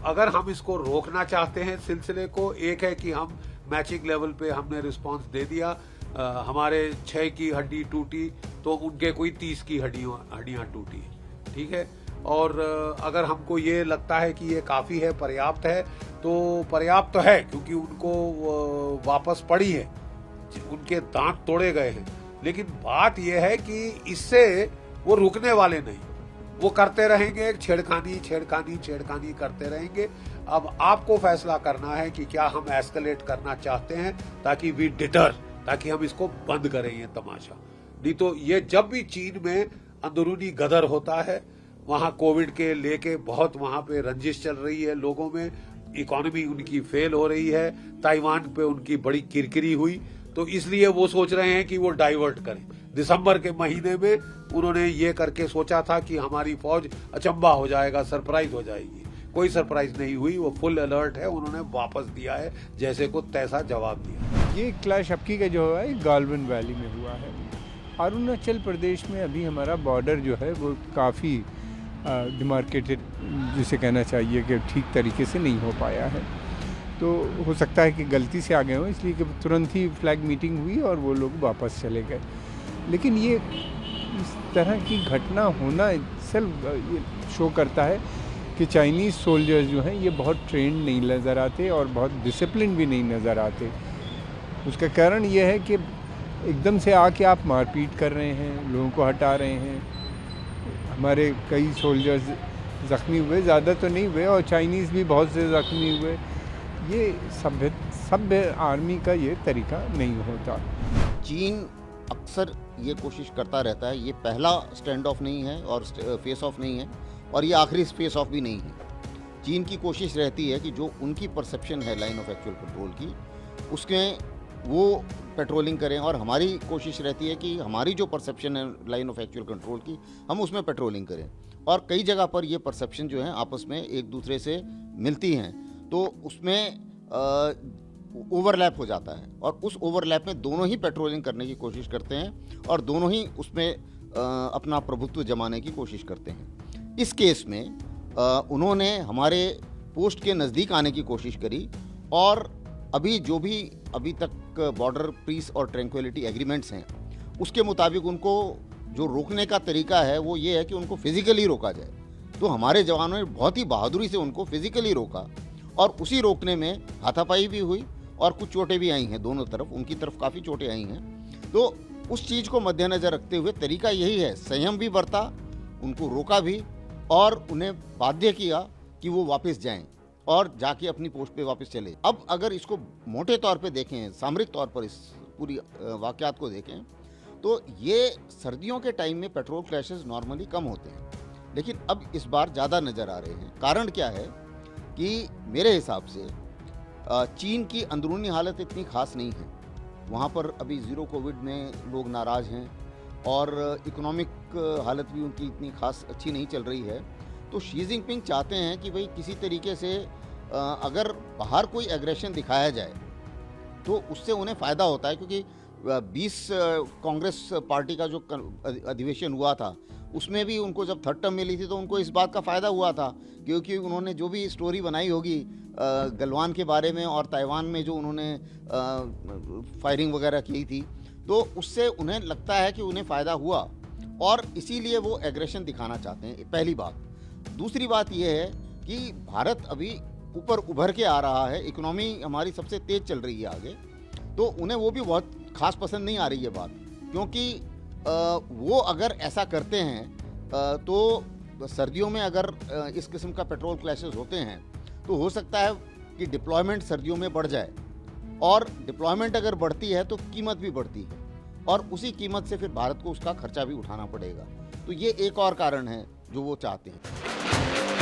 अगर हम इसको रोकना चाहते हैं सिलसिले को, एक है कि हम मैचिंग लेवल पे हमने रिस्पांस दे दिया, हमारे 6 की हड्डी टूटी तो उनके कोई 30 की हड्डियां टूटी, ठीक है। और अगर हमको ये लगता है कि ये काफ़ी है, पर्याप्त है, तो पर्याप्त तो है, क्योंकि उनको वापस पड़ी है, उनके दांत तोड़े गए हैं। लेकिन बात यह है कि इससे वो रुकने वाले नहीं, वो करते रहेंगे, छेड़खानी करते रहेंगे। अब आपको फैसला करना है कि क्या हम एस्केलेट करना चाहते हैं ताकि वी डिटर, ताकि हम इसको बंद करें ये तमाशा। नहीं तो ये जब भी चीन में अंदरूनी गदर होता है, वहां कोविड के लेके बहुत वहां पे रंजिश चल रही है लोगों में, इकोनॉमी उनकी फेल हो रही है, ताइवान पे उनकी बड़ी किरकिरी हुई, तो इसलिए वो सोच रहे हैं कि वो डाइवर्ट करें। दिसंबर के महीने में उन्होंने ये करके सोचा था कि हमारी फौज अचंबा हो जाएगा, सरप्राइज हो जाएगी। कोई सरप्राइज नहीं हुई, वो फुल अलर्ट है, उन्होंने वापस दिया है, जैसे को तैसा जवाब दिया। ये क्लैश अब की का जो है गालवन वैली में हुआ है। अरुणाचल प्रदेश में अभी हमारा बॉर्डर जो है वो काफ़ी डिमार्केटेड, जिसे कहना चाहिए कि ठीक तरीके से नहीं हो पाया है। तो हो सकता है कि गलती से आ गए हों, इसलिए कि तुरंत ही फ्लैग मीटिंग हुई और वो लोग वापस चले गए। लेकिन ये इस तरह की घटना होना सेल्फ शो करता है कि चाइनीज़ सोल्जर्स जो हैं ये बहुत ट्रेंड नहीं नज़र आते और बहुत डिसिप्लिन भी नहीं नज़र आते। उसका कारण ये है कि एकदम से आके आप मारपीट कर रहे हैं, लोगों को हटा रहे हैं। हमारे कई सोल्जर्स ज़ख्मी हुए, ज़्यादा तो नहीं हुए, और चाइनीज़ भी बहुत से ज़ख्मी हुए। ये सभ्य आर्मी का ये तरीका नहीं होता। चीन अक्सर ये कोशिश करता रहता है, ये पहला स्टैंड ऑफ नहीं है और फेस ऑफ नहीं है, और ये आखिरी फेस ऑफ भी नहीं है। चीन की कोशिश रहती है कि जो उनकी परसेप्शन है लाइन ऑफ एक्चुअल कंट्रोल की, उसमें वो पेट्रोलिंग करें, और हमारी कोशिश रहती है कि हमारी जो परसेप्शन है लाइन ऑफ एक्चुअल कंट्रोल की, हम उसमें पेट्रोलिंग करें। और कई जगह पर ये परसेप्शन जो है आपस में एक दूसरे से मिलती हैं, तो उसमें ओवरलैप हो जाता है, और उस ओवरलैप में दोनों ही पेट्रोलिंग करने की कोशिश करते हैं और दोनों ही उसमें अपना प्रभुत्व जमाने की कोशिश करते हैं। इस केस में उन्होंने हमारे पोस्ट के नज़दीक आने की कोशिश करी, और अभी तक बॉर्डर पीस और ट्रैंक्विलिटी एग्रीमेंट्स हैं, उसके मुताबिक उनको जो रोकने का तरीका है वो ये है कि उनको फिज़िकली रोका जाए। तो हमारे जवानों ने बहुत ही बहादुरी से उनको फिज़िकली रोका, और उसी रोकने में हाथापाई भी हुई और कुछ चोटें भी आई हैं दोनों तरफ, उनकी तरफ काफ़ी चोटें आई हैं। तो उस चीज़ को मद्देनज़र रखते हुए तरीका यही है, संयम भी बरता, उनको रोका भी, और उन्हें बाध्य किया कि वो वापस जाएं और जाके अपनी पोस्ट पे वापस चले। अब अगर इसको मोटे तौर पे देखें, सामरिक तौर पर इस पूरी वाक़यात को देखें, तो ये सर्दियों के टाइम में पेट्रोल क्लैशेस नॉर्मली कम होते हैं, लेकिन अब इस बार ज़्यादा नज़र आ रहे हैं। कारण क्या है कि मेरे हिसाब से चीन की अंदरूनी हालत इतनी खास नहीं है। वहाँ पर अभी ज़ीरो कोविड में लोग नाराज़ हैं, और इकोनॉमिक हालत भी उनकी इतनी खास अच्छी नहीं चल रही है। तो शी जिनपिंग चाहते हैं कि भाई किसी तरीके से अगर बाहर कोई एग्रेशन दिखाया जाए तो उससे उन्हें फ़ायदा होता है, क्योंकि 20 कांग्रेस पार्टी का जो अधिवेशन हुआ था, उसमें भी उनको जब थर्ड टर्म मिली थी तो उनको इस बात का फ़ायदा हुआ था, क्योंकि उन्होंने जो भी स्टोरी बनाई होगी गलवान के बारे में और ताइवान में जो उन्होंने फायरिंग वगैरह की थी, तो उससे उन्हें लगता है कि उन्हें फ़ायदा हुआ, और इसीलिए वो एग्रेशन दिखाना चाहते हैं, पहली बात। दूसरी बात यह है कि भारत अभी ऊपर उभर के आ रहा है, इकोनॉमी हमारी सबसे तेज़ चल रही है आगे, तो उन्हें वो भी बहुत खास पसंद नहीं आ रही है बात, क्योंकि वो अगर ऐसा करते हैं तो सर्दियों में अगर इस किस्म का पेट्रोल क्लैशेस होते हैं तो हो सकता है कि डिप्लॉयमेंट सर्दियों में बढ़ जाए, और डिप्लॉयमेंट अगर बढ़ती है तो कीमत भी बढ़ती है, और उसी कीमत से फिर भारत को उसका खर्चा भी उठाना पड़ेगा। तो ये एक और कारण है जो वो चाहते हैं।